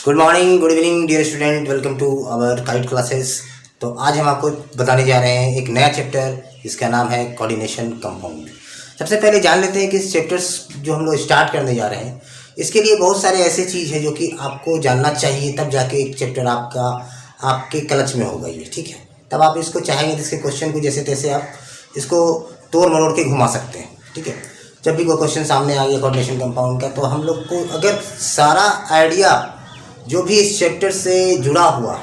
Good morning, good evening dear student, welcome to our kite classes. तो आज हम आपको बताने जा रहे हैं एक नया चैप्टर, इसका नाम है कोऑर्डिनेशन कंपाउंड। सबसे पहले जान लेते हैं कि इस चैप्टर्स जो हम लोग स्टार्ट करने जा रहे हैं, इसके लिए बहुत सारे ऐसे चीज़ है जो कि आपको जानना चाहिए, तब जाके एक चैप्टर आपके क्लच में होगा ये, ठीक है। तब आप इसको चाहेंगे तो इसके क्वेश्चन को जैसे तैसे आप इसको तोड़ मरोड़ के घुमा सकते हैं, ठीक है। जब भी कोई क्वेश्चन सामने आ गया कोऑर्डिनेशन कंपाउंड का, तो हम लोग को अगर सारा आइडिया जो भी इस चैप्टर से जुड़ा हुआ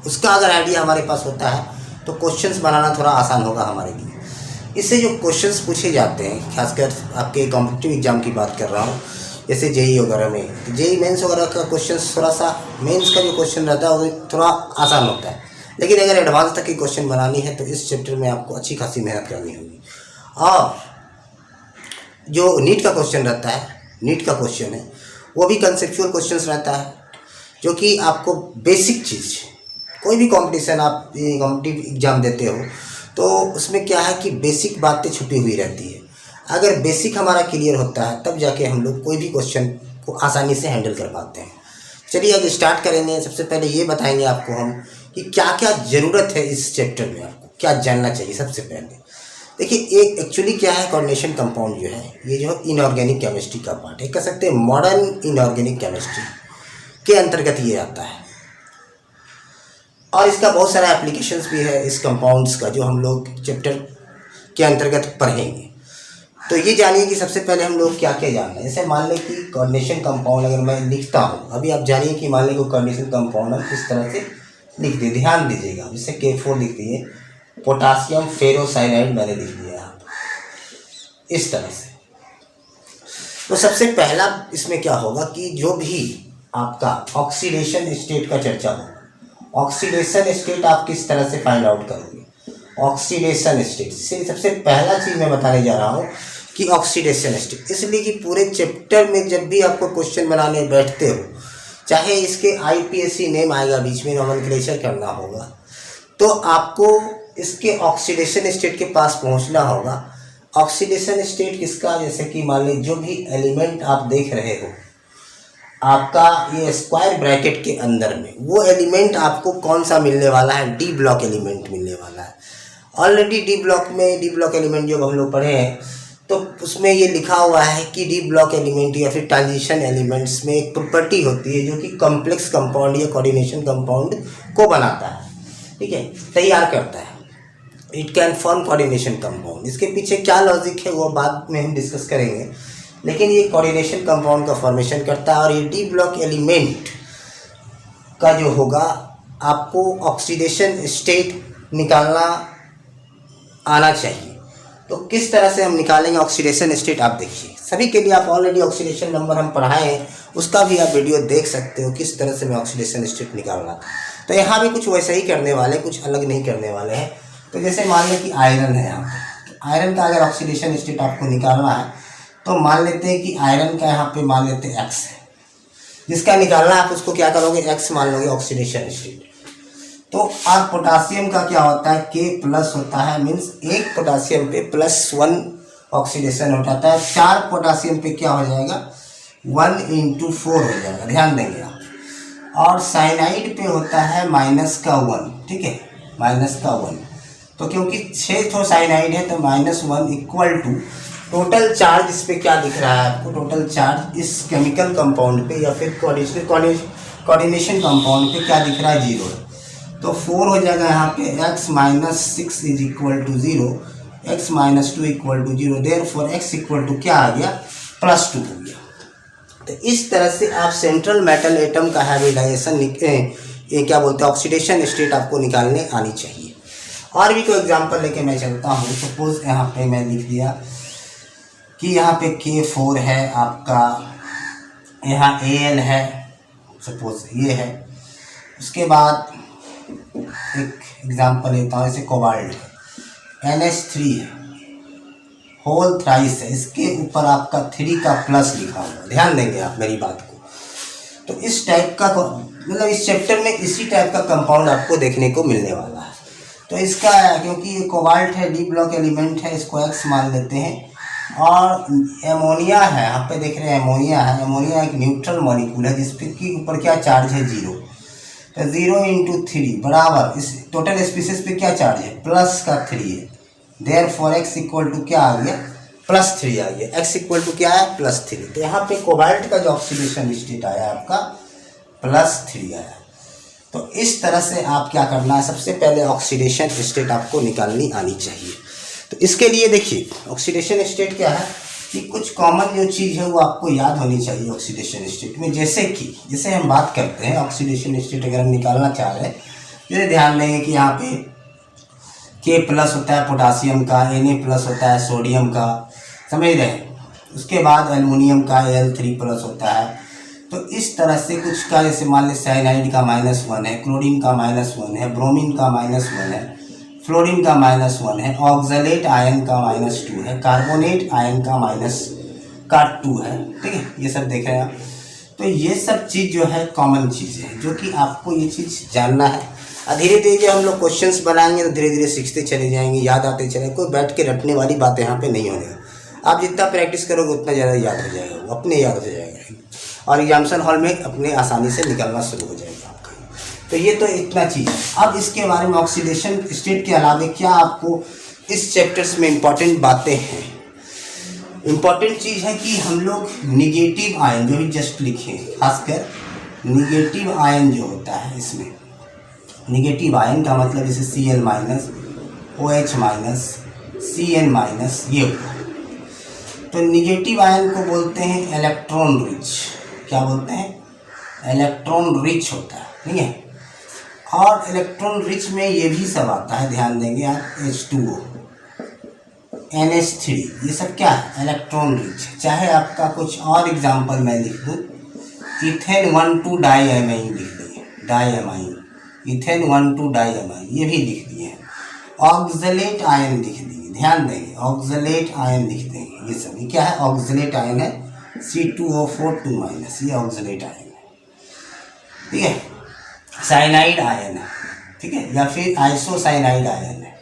उसका अगर आइडिया हमारे पास होता है तो क्वेश्चंस बनाना थोड़ा आसान होगा हमारे लिए। इससे जो क्वेश्चंस पूछे जाते हैं, खासकर आपके कॉम्पिटिटिव एग्जाम की बात कर रहा हूँ, जैसे जेई वगैरह में, जेई मेंस वगैरह का क्वेश्चंस थोड़ा सा, मेंस का जो क्वेश्चन रहता है वो थोड़ा आसान होता है, लेकिन अगर एडवांस तक की क्वेश्चन बनानी है तो इस चैप्टर में आपको अच्छी खासी मेहनत करनी होगी। और जो नीट का क्वेश्चन रहता है, नीट का क्वेश्चन है वो भी कंसेप्चुअल क्वेश्चंस रहता है, जो कि आपको बेसिक चीज़, कोई भी कंपटीशन आप कॉम्पिटिटिव एग्जाम देते हो तो उसमें क्या है कि बेसिक बातें छुपी हुई रहती है। अगर बेसिक हमारा क्लियर होता है तब जाके हम लोग कोई भी क्वेश्चन को आसानी से हैंडल कर पाते हैं। चलिए आज स्टार्ट करेंगे। सबसे पहले ये बताएंगे आपको हम कि क्या क्या ज़रूरत है इस चैप्टर में, आपको क्या जानना चाहिए। सबसे पहले देखिए, एक एक्चुअली क्या है, कोऑर्डिनेशन कंपाउंड जो है ये जो इनऑर्गेनिक केमिस्ट्री का पार्ट है, कह सकते हैं मॉडर्न इनऑर्गेनिक केमिस्ट्री के अंतर्गत ये आता है। और इसका बहुत सारा एप्लीकेशंस भी है इस कंपाउंड्स का, जो हम लोग चैप्टर के अंतर्गत पढ़ेंगे। तो ये जानिए कि सबसे पहले हम लोग क्या क्या जानना है। जैसे मान लें कि कोऑर्डिनेशन कंपाउंड अगर मैं लिखता हूँ, अभी आप जानिए कि मान लें कि कोऑर्डिनेशन कंपाउंड हम किस तरह से लिख दिए, ध्यान दीजिएगा। जैसे K4 लिख दिए, पोटासियम फेरोसाइनाइड मैंने लिख दिया यहाँ इस तरह से। तो सबसे पहला इसमें क्या होगा कि जो भी आपका ऑक्सीडेशन स्टेट का चर्चा हो, ऑक्सीडेशन स्टेट आप किस तरह से फाइंड आउट करोगे, ऑक्सीडेशन स्टेट। इसलिए सबसे पहला चीज़ मैं बताने जा रहा हूँ कि ऑक्सीडेशन स्टेट, इसलिए कि पूरे चैप्टर में जब भी आपको क्वेश्चन बनाने बैठते हो, चाहे इसके IPSC नेम आएगा बीच में, नोमेनक्लेचर करना होगा, तो आपको इसके ऑक्सीडेशन स्टेट के पास पहुँचना होगा। ऑक्सीडेशन स्टेट किसका, जैसे कि मान लीजिए जो भी एलिमेंट आप देख रहे हो आपका ये स्क्वायर ब्रैकेट के अंदर में, वो एलिमेंट आपको कौन सा मिलने वाला है, डी ब्लॉक एलिमेंट मिलने वाला है। ऑलरेडी डी ब्लॉक एलिमेंट जो हम लोग पढ़े हैं, तो उसमें ये लिखा हुआ है कि डी ब्लॉक एलिमेंट या फिर ट्रांजिशन एलिमेंट्स में एक प्रॉपर्टी होती है जो कि कॉम्प्लेक्स कंपाउंड या कोऑर्डिनेशन कंपाउंड को बनाता है, ठीक है, तैयार करता है। It can form coordination compound. इसके पीछे क्या लॉजिक है वो बाद में हम डिस्कस करेंगे, लेकिन ये कोऑर्डिनेशन कंपाउंड का फॉर्मेशन करता है। और ये डी ब्लॉक एलिमेंट का जो होगा, आपको ऑक्सीडेशन स्टेट निकालना आना चाहिए। तो किस तरह से हम निकालेंगे ऑक्सीडेशन स्टेट, आप देखिए। सभी के लिए आप ऑलरेडी ऑक्सीडेशन नंबर हम पढ़ाए हैं, उसका भी आप वीडियो देख सकते हो किस तरह से मैं ऑक्सीडेशन स्टेट निकालना। तो यहाँ भी कुछ वैसे ही करने वाले, कुछ अलग नहीं करने वाले हैं। तो जैसे मान लें कि आयरन है, यहाँ पे आयरन का अगर ऑक्सीडेशन स्टेट आपको निकालना है तो मान लेते हैं कि आयरन का यहाँ पे मान लेते हैं X है, जिसका निकालना है आप उसको क्या करोगे, X मान लोगे ऑक्सीडेशन स्टेट। तो और पोटासियम का क्या होता है, K प्लस होता है, मीन्स एक पोटासियम पे +1 ऑक्सीडेशन हो जाता है। 4 पोटासियम पे क्या हो जाएगा, 1 × 4 हो जाएगा, ध्यान देंगे आप। और साइनाइड पे होता है -1, ठीक है, -1। तो क्योंकि 6 साइनाइड है तो -1 इक्वल टू टोटल चार्ज। इस पर क्या दिख रहा है आपको, टोटल चार्ज इस केमिकल कंपाउंड पे या फिर कोऑर्डिनेशन कंपाउंड पे क्या दिख रहा है, 0 है। तो 4 हो जाएगा यहाँ पे, x - 6 = 0, x - 2 = 0, देयरफॉर x = क्या आ गया, +2 हो गया। तो इस तरह से आप सेंट्रल मेटल एटम का हाइब्रिडाइजेशन, ये क्या बोलते हैं, ऑक्सीडेशन स्टेट आपको निकालने आनी चाहिए। और भी कोई एग्जांपल लेके मैं चलता हूँ। सपोज यहाँ पे मैं लिख दिया कि यहाँ पे K4 है आपका, यहाँ Al है, सपोज ये है। उसके बाद एक एग्जांपल लेता हूँ, जैसे कोबाल्ट है, NH3 है, होल थ्राइस है, इसके ऊपर आपका 3 का प्लस लिखा हुआ, ध्यान देंगे आप मेरी बात को। तो इस टाइप का, मतलब इस चैप्टर में इसी टाइप का कंपाउंड आपको देखने को मिलने वाला है। तो इसका क्योंकि ये कोबाल्ट है, डी ब्लॉक एलिमेंट है, इसको X मान लेते हैं, और एमोनिया है, यहाँ पे देख रहे हैं एमोनिया है। एमोनिया एक न्यूट्रल मॉलिक्यूल है जिसके ऊपर क्या चार्ज है, 0। तो 0 × 3 बराबर इस टोटल स्पीसीज पे क्या चार्ज है, प्लस का 3 है। देयरफॉर x इक्वल टू क्या आ गया, +3 आ गया। x इक्वल टू क्या है, +3। तो यहाँ पे कोबाल्ट का जो ऑक्सीडेशन स्टेट आया आपका +3 आया। तो इस तरह से आप क्या करना है, सबसे पहले ऑक्सीडेशन स्टेट आपको निकालनी आनी चाहिए। तो इसके लिए देखिए ऑक्सीडेशन स्टेट क्या है कि कुछ कॉमन जो चीज़ है वो आपको याद होनी चाहिए ऑक्सीडेशन स्टेट में। जैसे हम बात करते हैं ऑक्सीडेशन स्टेट अगर हम निकालना चाह रहे हैं, जैसे ध्यान देंगे कि यहाँ पे K+ होता है पोटासियम का, Na+ होता है सोडियम का, समझ रहे हैं। उसके बाद एल्युमिनियम का Al3+ होता है। तो इस तरह से कुछ का, जैसे मान लीजिए साइनाइड का -1 है, क्लोरीन का -1 है, ब्रोमीन का -1 है, फ्लोरीन का -1 है, ऑक्सलेट आयन का -2 है, कार्बोनेट आयन का -2 है, ठीक है। ये सब देख रहे हैं आप। तो ये सब चीज़ जो है कॉमन चीज़ है जो कि आपको ये चीज़ जानना है। धीरे धीरे हम लोग क्वेश्चंस बनाएंगे तो धीरे धीरे सीखते चले जाएंगे, याद आते चले। कोई बैठ के रटने वाली बात यहाँ पे नहीं होने। आप जितना प्रैक्टिस करोगे उतना ज़्यादा याद हो जाएगा, वो अपने याद हो जाएगा और एग्जामिनेशन हॉल में अपने आसानी से निकलना शुरू हो जाएगा आपका। तो ये तो इतना चीज़ है। अब इसके बारे में ऑक्सीडेशन स्टेट के अलावा क्या आपको इस चैप्टर्स में इम्पॉर्टेंट बातें हैं। इम्पॉर्टेंट चीज़ है कि हम लोग निगेटिव आयन जो भी जस्ट लिखे, खासकर निगेटिव आयन जो होता है, इसमें निगेटिव आयन का मतलब जैसे Cl-, OH-, Cn-, ये होता है। तो निगेटिव आयन को बोलते हैं इलेक्ट्रॉन रिच। क्या बोलते हैं, इलेक्ट्रॉन रिच होता है, ठीक है। और इलेक्ट्रॉन रिच में ये भी सब आता है, ध्यान देंगे आप, H2O, NH3, ये सब क्या है, इलेक्ट्रॉन रिच। चाहे आपका कुछ और एग्जाम्पल मैं लिख दूँ, इथेन 1,2 डाईएमाइन लिख देंगे, डाईएमाइन, इथेन 1,2 डाईएमाइन, ये भी लिख दिए हैं। ऑक्सलेट आयन लिख दिए, ध्यान देंगे, ऑक्सलेट आयन लिख देंगे। ये सब क्या है, ऑक्सलेट आयन है, C2O4 2-, ये ऑक्सलेट आयन है, ठीक है। साइनाइड आयन है, ठीक है, या फिर आइसोसाइनाइड आयन है,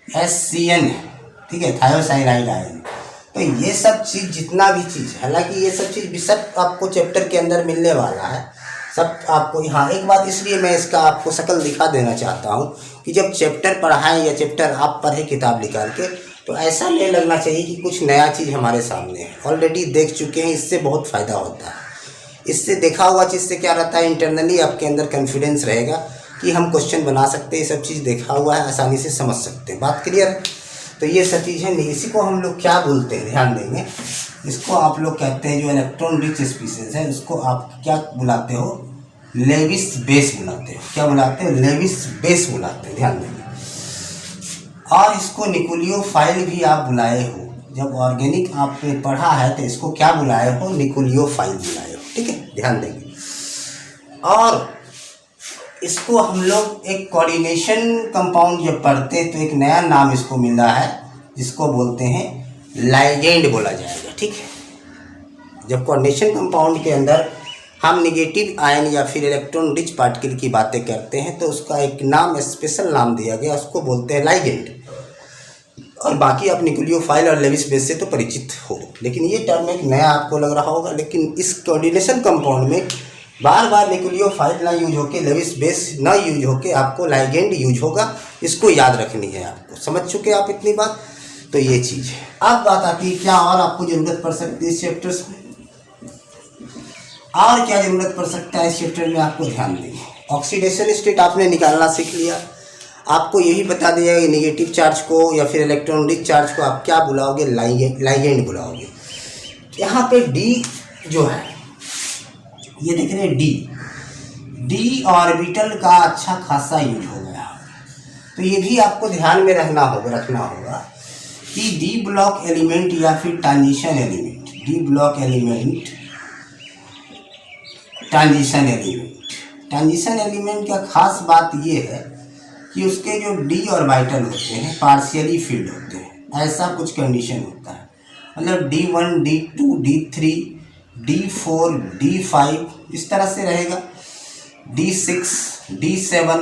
SCN है, ठीक है, थायोसाइनाइड आयन। तो ये सब चीज़, जितना भी चीज़, हालांकि ये सब चीज़ भी सब आपको चैप्टर के अंदर मिलने वाला है, सब आपको। हाँ, एक बात इसलिए मैं इसका आपको शक्ल दिखा देना चाहता हूँ कि जब चैप्टर पढ़ाएं या चैप्टर आप पढ़ें किताब निकाल के, तो ऐसा नहीं लगना चाहिए कि कुछ नया चीज़ हमारे सामने है, ऑलरेडी देख चुके हैं। इससे बहुत फ़ायदा होता है। इससे देखा हुआ चीज़ से क्या रहता है, इंटरनली आपके अंदर कॉन्फिडेंस रहेगा कि हम क्वेश्चन बना सकते हैं, ये सब चीज़ देखा हुआ है, आसानी से समझ सकते हैं। बात क्लियर है। तो ये सब चीज़ है। इसी को हम लोग क्या बोलते हैं, ध्यान देंगे, इसको आप लोग कहते हैं, जो इलेक्ट्रॉन रिच स्पीसीज है उसको आप क्या बुलाते हो, लेविस बेस बुलाते हो। क्या बुलाते हैं, लेविस बेस बुलाते हैं, ध्यान देंगे। और इसको निकोलियोफाइल भी आप बुलाए हो। जब ऑर्गेनिक आपने पढ़ा है तो इसको क्या बुलाए हो, निकोलियोफाइल बुलाए हो, ठीक है, ध्यान देंगे। और इसको हम लोग एक कोऑर्डिनेशन कंपाउंड जब पढ़ते हैं तो एक नया नाम इसको मिला है, जिसको बोलते हैं लाइगेंड बोला जाएगा, ठीक है। जब कोऑर्डिनेशन कंपाउंड के अंदर हम निगेटिव आयन या फिर इलेक्ट्रॉन रिच पार्टिकल की बातें करते हैं तो उसका एक नाम, स्पेशल नाम दिया गया, उसको बोलते हैं लाइगेंड। और बाकी आप निकोलियोफाइल और लेविस बेस से तो परिचित हो, लेकिन ये टर्म एक नया आपको लग रहा होगा। लेकिन इस कोऑर्डिनेशन कंपाउंड में बार बार निकोलियोफाइल ना यूज होके, लेविस बेस ना यूज होके आपको लाइगेंड यूज होगा। इसको याद रखनी है आपको। समझ चुके आप इतनी बात। तो ये चीज़ है। अब बात आती है क्या और आपको ज़रूरत पड़ सकती है इस चैप्टर्स में, और क्या ज़रूरत पड़ सकता है इस चैप्टर में, आपको ध्यान देंगे। ऑक्सीडेशन स्टेट आपने निकालना सीख लिया। आपको यही बता दिया कि नेगेटिव चार्ज को या फिर इलेक्ट्रॉन रिच चार्ज को आप क्या बुलाओगे, लाइगेंड बुलाओगे। यहाँ पे डी जो है, ये देख रहे हैं डी ऑर्बिटल का अच्छा खासा यूज हो गया। तो ये भी आपको ध्यान में रखना होगा कि डी ब्लॉक एलिमेंट या फिर transition element, D block element, transition element का खास बात ये है कि उसके जो डी ऑर्बिटल होते हैं पार्शियली फिल्ड होते हैं। ऐसा कुछ कंडीशन होता है, मतलब D1, D2, D3, D4, D5 इस तरह से रहेगा, D6, D7,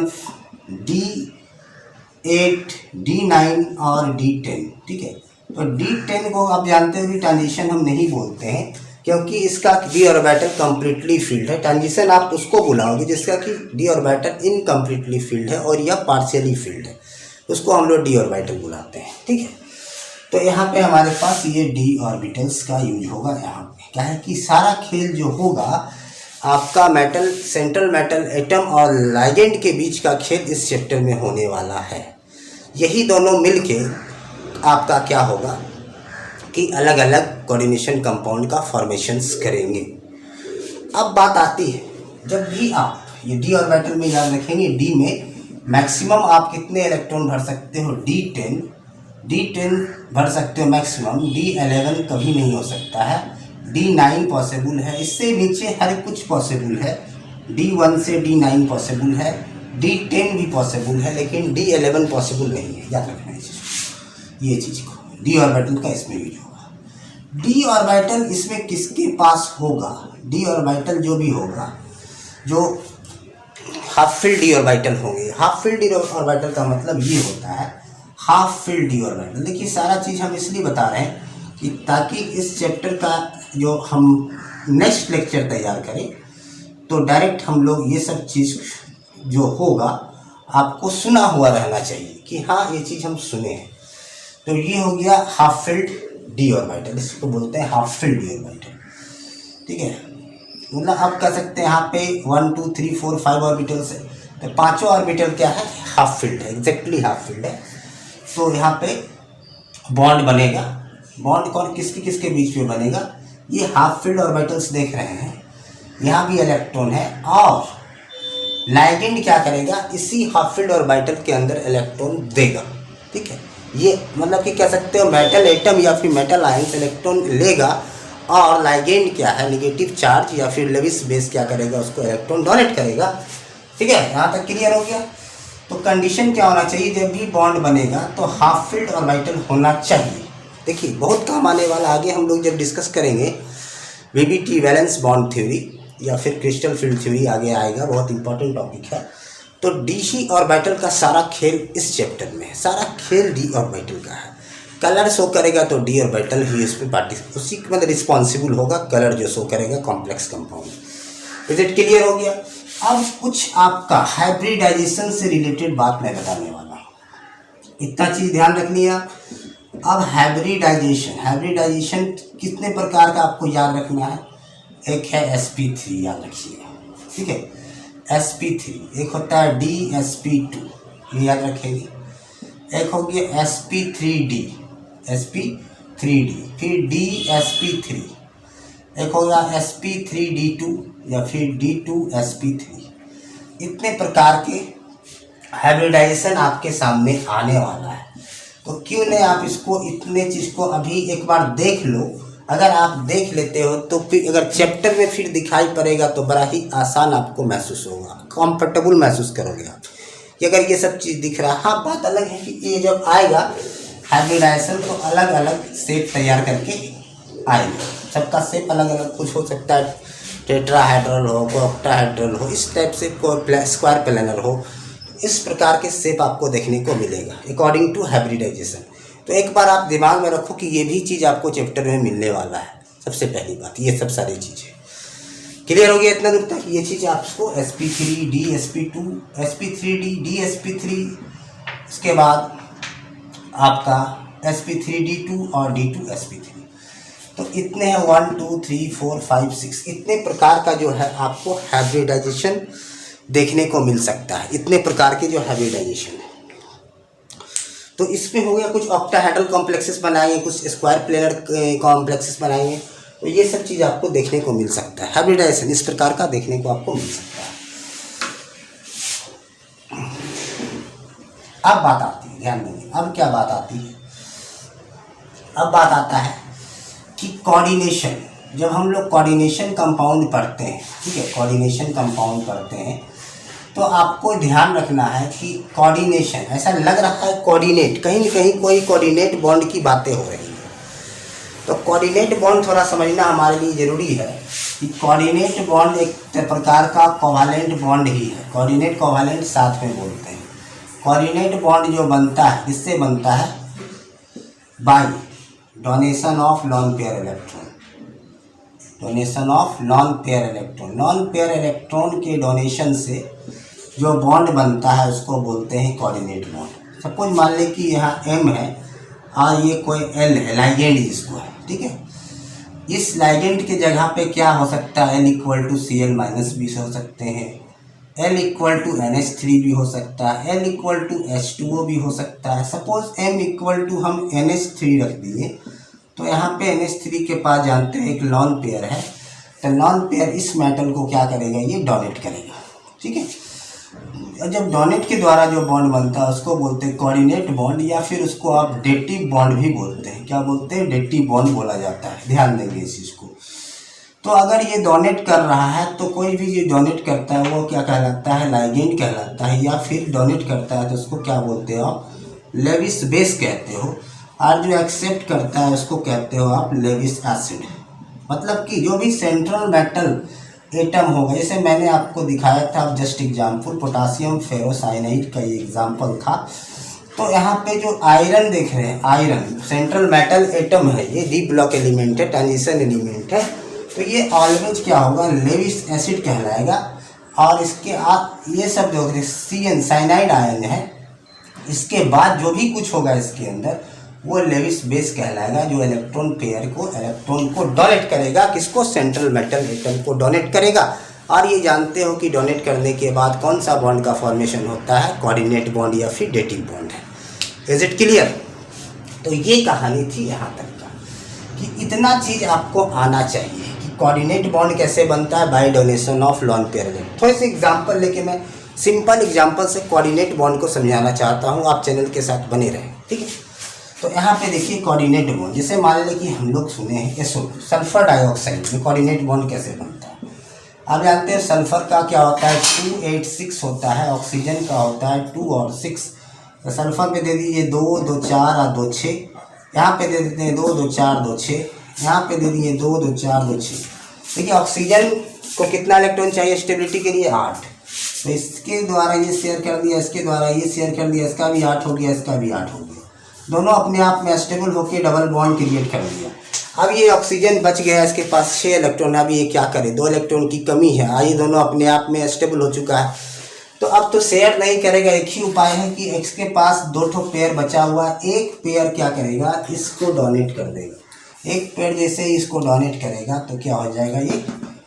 D8, D9 और D10, ठीक है। तो D10 को आप जानते हो कि ट्रांजिशन हम नहीं बोलते हैं, क्योंकि इसका d ऑर्बिटल कंप्लीटली फील्ड है। ट्रांजिशन आप उसको बुलाओगे जिसका कि d ऑर्बिटल इनकम्प्लीटली फील्ड है और यह पार्शियली फील्ड है, उसको हम लोग d ऑर्बिटल बुलाते हैं। ठीक है, तो यहाँ पे हमारे पास ये d ऑर्बिटल्स का यूज होगा। यहाँ पे क्या है कि सारा खेल जो होगा आपका मेटल, सेंट्रल मेटल एटम और लाइगेंड के बीच का खेल इस चैप्टर में होने वाला है। यही दोनों मिलके आपका क्या होगा कि अलग अलग कोऑर्डिनेशन कंपाउंड का फॉर्मेशंस करेंगे। अब बात आती है, जब भी आप ये d ऑर्बिटल में याद रखेंगे, d में मैक्सिमम आप कितने इलेक्ट्रॉन भर सकते हो, D10 भर सकते हो मैक्सिमम, D11 कभी नहीं हो सकता है, D9 पॉसिबल है, इससे नीचे हर कुछ पॉसिबल है, D1 से D9 पॉसिबल है, D10 भी पॉसिबल है, लेकिन D11 पॉसिबल नहीं है। याद रखना ये चीज़ को, d ऑर्बिटल का इसमें यूज होगा। d ऑर्बिटल इसमें किसके पास होगा, d ऑर्बिटल जो भी होगा, जो हाफ फील्ड d ऑर्बिटल होंगे। हाफ फील्ड d ऑर्बिटल का मतलब ये होता है हाफ फील्ड d ऑर्बिटल। देखिए सारा चीज़ हम इसलिए बता रहे हैं कि ताकि इस चैप्टर का जो हम नेक्स्ट लेक्चर तैयार करें तो डायरेक्ट हम लोग ये सब चीज़ जो होगा आपको सुना हुआ रहना चाहिए कि हाँ ये चीज़ हम सुने हैं। तो ये हो गया हाफ फील्ड d ऑर्बिटल, इसको बोलते हैं हाफ फील्ड d ऑर्बिटल। ठीक है, मतलब आप कह सकते हैं यहाँ पे 1 2 3 4 5 ऑर्बिटल्स है, तो पांचों ऑर्बिटल क्या है, हाफ फील्ड है, एग्जैक्टली हाफ फील्ड है। तो यहाँ पे बॉन्ड बनेगा, बॉन्ड कौन किसके बीच में बनेगा, ये हाफ फील्ड ऑर्बिटल्स देख रहे हैं, यहाँ भी इलेक्ट्रॉन है और लाइगेंड क्या करेगा, इसी हाफ फील्ड ऑर्बिटल के अंदर इलेक्ट्रॉन देगा। ठीक है, ये मतलब कि कह सकते हो मेटल एटम या फिर मेटल आयंस इलेक्ट्रॉन लेगा और लाइगेंड क्या है, नेगेटिव चार्ज या फिर लेविस बेस क्या करेगा, उसको इलेक्ट्रॉन डोनेट करेगा। ठीक है, यहाँ तक क्लियर हो गया। तो कंडीशन क्या होना चाहिए, जब भी बॉन्ड बनेगा तो हाफ फील्ड ऑर्बिटल होना चाहिए। देखिए बहुत काम आने वाला, आगे हम लोग जब डिस्कस करेंगे VBT वैलेंस बॉन्ड थ्योरी या फिर क्रिस्टल फील्ड थ्योरी आगे आएगा, बहुत इंपॉर्टेंट टॉपिक है। तो DC ऑर्बिटल का सारा खेल इस चैप्टर में है, सारा खेल D ऑर्बिटल का है। कलर शो करेगा तो D ऑर्बिटल ही इस पर उसी मतलब रिस्पॉन्सिबल होगा, कलर जो शो करेगा complex compound. Is it clear हो गया। अब कुछ आपका हाइब्रिडाइजेशन से रिलेटेड बात मैं बताने वाला हूँ, इतना चीज़ ध्यान रखनी है आप। अब हाइब्रिडाइजेशन कितने प्रकार का आपको याद रखना है, एक है sp3, याद रखिएगा। ठीक है, sp3, एक होता है dsp2, ये याद रखेंगे। एक हो गया sp3d, फिर dsp3, एक हो गया sp3d2 या फिर d2sp3। इतने प्रकार के हाइब्रिडाइजेशन आपके सामने आने वाला है, तो क्यों नहीं आप इसको इतने चीज़ को अभी एक बार देख लो। अगर आप देख लेते हो तो फिर अगर चैप्टर में फिर दिखाई पड़ेगा तो बड़ा ही आसान आपको महसूस होगा, कंफर्टेबल महसूस करोगे आप कि अगर ये सब चीज़ दिख रहा है। हाँ बात अलग है कि ये जब आएगा हाइब्रिडाइजेशन तो अलग अलग शेप तैयार करके आएगा, सबका शेप अलग अलग, कुछ हो सकता है टेट्राहेड्रल हो, कोई ऑक्टाहेड्रल हो, इस टाइप से कोई स्क्वायर प्लेनर हो, इस प्रकार के शेप आपको देखने को मिलेगा अकॉर्डिंग टू हाइब्रिडाइजेशन। तो एक बार आप दिमाग में रखो कि ये भी चीज़ आपको चैप्टर में मिलने वाला है। सबसे पहली बात ये सब सारी चीज़ें क्लियर हो गया इतना दूर तक। ये चीज़ आपको sp3 dsp2 sp3d dsp3, इसके बाद आपका sp3d2 और d2sp3। तो इतने हैं 1 2 3 4 5 6, इतने प्रकार का जो है आपको हाइब्रिडाइजेशन देखने को मिल सकता है, इतने प्रकार के जो हाइब्रिडाइजेशन है। तो इसमें हो गया कुछ ऑक्टाहेड्रल कॉम्प्लेक्सेस बनाएंगे, कुछ स्क्वायर प्लेनर कॉम्प्लेक्सेस बनाएंगे, तो ये सब चीज़ आपको देखने को मिल सकता है। हाइब्रिडाइजेशन इस प्रकार का देखने को आपको मिल सकता है। अब बात आती है, ध्यान देंगे, अब क्या बात आती है, अब बात आता है कि कोऑर्डिनेशन। जब हम लोग कोऑर्डिनेशन कंपाउंड पढ़ते हैं, ठीक है, कोऑर्डिनेशन कंपाउंड पढ़ते हैं तो आपको ध्यान रखना है कि कोऑर्डिनेशन, ऐसा लग रहा है कोऑर्डिनेट, कहीं न कहीं कोई कोऑर्डिनेट बॉन्ड की बातें हो रही हैं। तो कोऑर्डिनेट बॉन्ड थोड़ा समझना हमारे लिए ज़रूरी है कि कोऑर्डिनेट बॉन्ड एक प्रकार का कोवैलेंट बॉन्ड ही है। कोऑर्डिनेट कोवैलेंट साथ में बोलते हैं। कोऑर्डिनेट बॉन्ड जो बनता है, किससे बनता है, by donation of lone pair electron, donation of lone pair electron. Lawn pair electron के डोनेशन से जो बॉन्ड बनता है उसको बोलते हैं कोऑर्डिनेट बॉन्ड। सपोज मान लें कि यहाँ M है और ये कोई L है, लाइगेंड जिसको है, ठीक है। इस लाइगेंड के जगह पे क्या हो सकता है, L equal to Cl minus भी हो सकते हैं, L इक्वल टू NH3 भी हो सकता है, L इक्वल टू H2O भी हो सकता है। सपोज M इक्वल टू हम NH3 रख दिए तो यहाँ पे NH3 के पास जानते हैं एक लॉन पेयर है, तो लॉन पेयर इस मेटल को क्या करेगा, ये डोनेट करेगा, ठीक है। जब डोनेट के द्वारा जो बॉन्ड बनता है उसको बोलते हैं कोऑर्डिनेट बॉन्ड, या फिर उसको आप डेटिव बॉन्ड भी बोलते हैं। क्या बोलते हैं, डेटिव बॉन्ड बोला जाता है, ध्यान देंगे इस चीज़ को। तो अगर ये डोनेट कर रहा है तो कोई भी जो डोनेट करता है वो क्या कहलाता है, लाइगेंड कहलाता है, या फिर डोनेट करता है तो उसको क्या बोलते हो आप, लेविस बेस कहते हो, और जो एक्सेप्ट करता है उसको कहते हो आप लेविस एसिड। मतलब कि जो भी सेंट्रल मेटल एटम होगा, जैसे मैंने आपको दिखाया था जस्ट एग्जाम्पल, पोटासियम फेरोसाइनाइड का ये एग्जाम्पल था। तो यहाँ पे जो आयरन देख रहे हैं, आयरन सेंट्रल मेटल एटम है, ये डी ब्लॉक एलिमेंट है, ट्रांजिशन एलिमेंट है, तो ये ऑलवेज क्या होगा, लेविस एसिड कहलाएगा। और इसके ये सब जो CN साइनाइड आयन है, इसके बाद जो भी कुछ होगा इसके अंदर वो लेविस बेस कहलाएगा, जो इलेक्ट्रॉन पेयर को, इलेक्ट्रॉन को डोनेट करेगा, किसको, सेंट्रल मेटल एटम को डोनेट करेगा। और ये जानते हो कि डोनेट करने के बाद कौन सा बॉन्ड का फॉर्मेशन होता है, कोऑर्डिनेट बॉन्ड या फिर डेटिव बॉन्ड है। Is it clear? तो ये कहानी थी यहाँ तक का कि इतना चीज़ आपको आना चाहिए कि कोऑर्डिनेट बॉन्ड कैसे बनता है, by donation of lone pair electron. थोड़े से एग्जाम्पल लेके मैं सिंपल एग्जाम्पल से कोऑर्डिनेट बॉन्ड को समझाना चाहता हूँ, आप चैनल के साथ बने रहें, ठीक है। तो यहाँ पे देखिए कोऑर्डिनेट बॉन्ड, जैसे मान लें कि हम लोग सुने हैं SO सल्फर डाइऑक्साइड में कोऑर्डिनेट बॉन्ड कैसे बनता है। आप जानते हैं सल्फर का क्या होता है, 286 होता है, ऑक्सीजन का होता है 2 और 6। तो सल्फर पे दे दीजिए 2 2 4 और 2 6, यहाँ पे दे देते हैं 2 2 4 2 6, यहाँ पे दे दीजिए 2 2 4 2 6। देखिए ऑक्सीजन को कितना इलेक्ट्रॉन चाहिए स्टेबिलिटी के लिए, 8। तो इसके द्वारा ये शेयर कर दिया, इसके द्वारा ये शेयर कर दिया, इसका भी 8 हो गया, इसका भी 8 हो गया, दोनों अपने आप में स्टेबल होकर डबल बॉन्ड क्रिएट कर दिया। अब ये ऑक्सीजन बच गया, इसके पास 6 इलेक्ट्रॉन, अब ये क्या करे, 2 इलेक्ट्रॉन की कमी है, ये दोनों अपने आप में स्टेबल हो चुका है। तो अब तो शेयर नहीं करेगा, एक ही उपाय है कि इसके पास 2 ठो पेयर बचा हुआ, एक पेयर क्या करेगा, इसको डोनेट कर देगा। एक पेयर जैसे ही इसको डोनेट करेगा तो क्या हो जाएगा, ये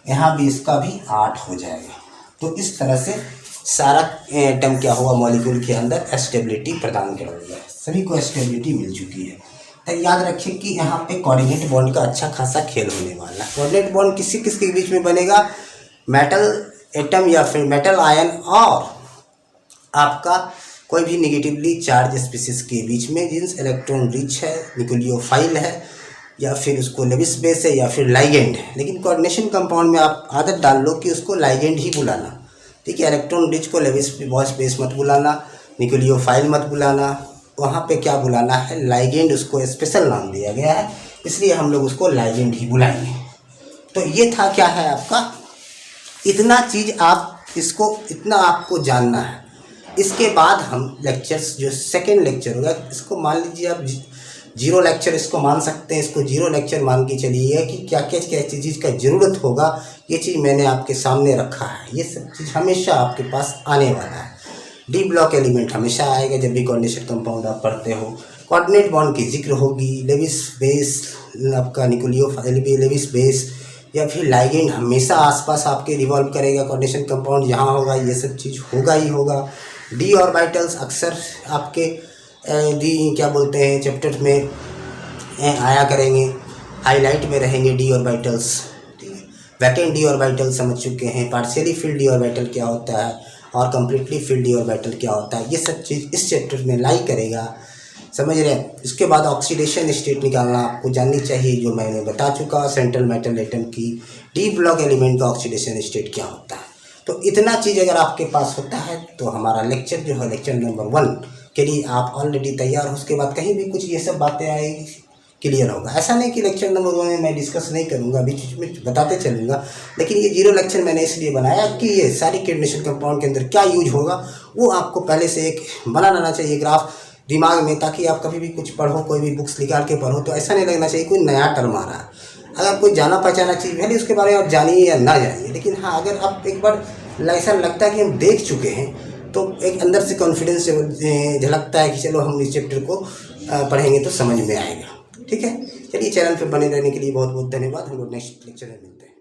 यहाँ भी इसका भी 8 हो जाएगा। तो इस तरह से सारा एटम क्या हुआ, मॉलिक्यूल के अंदर स्टेबिलिटी प्रदान कर दिया, सभी को स्टेबिलिटी मिल चुकी है। तो याद रखिए कि यहाँ पे कोऑर्डिनेट बॉन्ड का अच्छा खासा खेल होने वाला है। कोऑर्डिनेट बॉन्ड किसी किसके बीच में बनेगा, मेटल एटम या फिर मेटल आयन और आपका कोई भी निगेटिवली चार्ज स्पीसीज के बीच में, जिन्स इलेक्ट्रॉन रिच है, न्यूक्लियोफाइल है, या फिर उसको लेविस बेस है, या फिर लाइगेंड है। लेकिन कोऑर्डिनेशन कंपाउंड में आप आदत डाल लो कि उसको लाइगेंड ही बुलाना, ठीक है। इलेक्ट्रॉन रिच को लेविस बेस मत बुलाना, न्यूक्लियोफाइल मत बुलाना, वहाँ पे क्या बुलाना है, लाइगेंड। उसको स्पेशल नाम दिया गया है, इसलिए हम लोग उसको लाइगेंड ही बुलाएंगे। तो ये था क्या है आपका, इतना चीज़ आप इसको, इतना आपको जानना है। इसके बाद हम लेक्चर्स, जो सेकेंड लेक्चर होगा, इसको मान लीजिए आप 0 लेक्चर इसको मान सकते हैं, इसको 0 लेक्चर मान के चलिए कि क्या क्या चीज़ का ज़रूरत होगा, ये चीज़ मैंने आपके सामने रखा है। ये सब चीज़ हमेशा आपके पास आने वाला है। डी ब्लॉक एलिमेंट हमेशा आएगा जब भी कोऑर्डिनेशन कंपाउंड आप पढ़ते हो। कोऑर्डिनेट बॉन्ड की जिक्र होगी, लेविस बेस, आपका न्यूक्लियोफाइल भी लेविस बेस, या फिर लाइगेंड हमेशा आसपास आपके रिवॉल्व करेगा। कोऑर्डिनेशन कंपाउंड जहाँ होगा ये सब चीज़ होगा ही होगा। डी ऑर्बिटल्स अक्सर आपके डी क्या बोलते हैं चैप्टर में आया करेंगे, हाईलाइट में रहेंगे डी ऑर्बिटल्स, ठीक है। वैकेंट डी ऑर्बिटल समझ चुके हैं, पार्शियली फिल्ड डी ऑर्बिटल क्या होता है और कंप्लीटली फिल्ड डी ऑर्बिटल क्या होता है, ये सब चीज़ इस चैप्टर में लाई करेगा, समझ रहे हैं। इसके बाद ऑक्सीडेशन स्टेट निकालना आपको जाननी चाहिए, जो मैंने बता चुका। सेंट्रल मेटल एटम की डी ब्लॉक एलिमेंट का ऑक्सीडेशन स्टेट क्या होता है। तो इतना चीज़ अगर आपके पास होता है तो हमारा लेक्चर जो है, लेक्चर नंबर 1 के लिए आप ऑलरेडी तैयार हो। उसके बाद कहीं भी कुछ ये सब बातें आएगी, क्लियर होगा। ऐसा नहीं कि लेक्चर नंबर 1 में मैं डिस्कस नहीं करूँगा, बीच में बताते चलूँगा, लेकिन ये 0 लेक्चर मैंने इसलिए बनाया कि ये सारी कोऑर्डिनेशन कंपाउंड के अंदर क्या यूज होगा वो आपको पहले से एक बना लेना चाहिए ग्राफ, दिमाग में, ताकि आप कभी भी कुछ पढ़ो, कोई भी बुक्स निकाल के पढ़ो तो ऐसा नहीं लगना चाहिए कोई नया टर्म आ रहा है। अगर कोई जाना पहचाना चीज़ भले उसके बारे में आप जानिए या ना जानिए, लेकिन हाँ अगर आप एक बार ऐसा लगता है कि हम देख चुके हैं तो एक अंदर से कॉन्फिडेंस झलकता है कि चलो हम इस चैप्टर को पढ़ेंगे तो समझ में आएगा। ठीक है, चलिए चैनल पर बने रहने के लिए बहुत बहुत धन्यवाद। हम लोग नेक्स्ट लेक्चर में मिलते हैं।